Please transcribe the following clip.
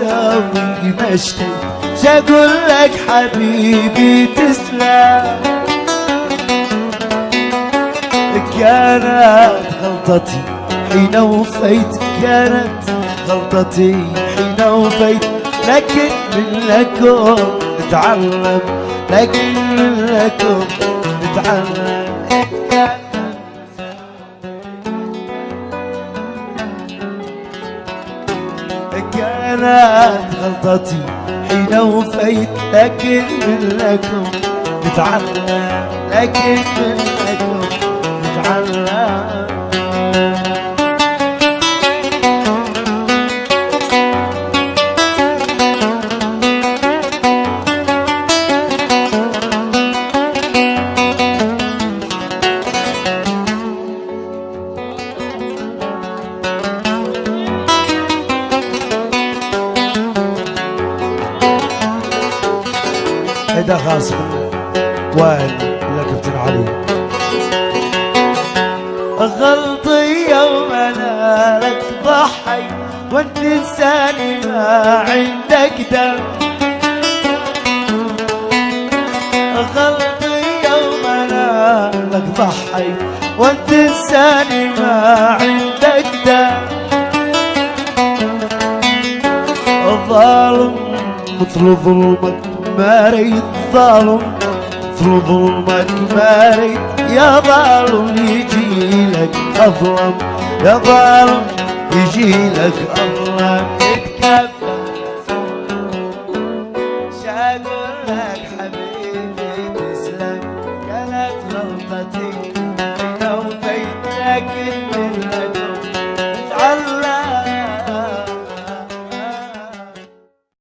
مساوي ما اشتيت، شاقول لك حبيبي تسلم. كانت غلطتي حين وفيت، كانت غلطتي حين وفيت، لكن منكم نتعلم، لكن منكم نتعلم. كانت غلطتي حين وفيت، لكن منكم نتعلم، لكن منكم نتعلم. هيدا خاص وائل لكابتن علي. غلطي يوم انا لك ضحي، وانت لساني ما عندك دم. غلطي يوم انا لك ضحي، وانت لساني ما عندك دم. الظالم مثل ظلمك ما ريت، ظالم مثل ظلمك ما ريت، يا ظالم يجي لك أظلم، يا ظالم يجي لك أظلم.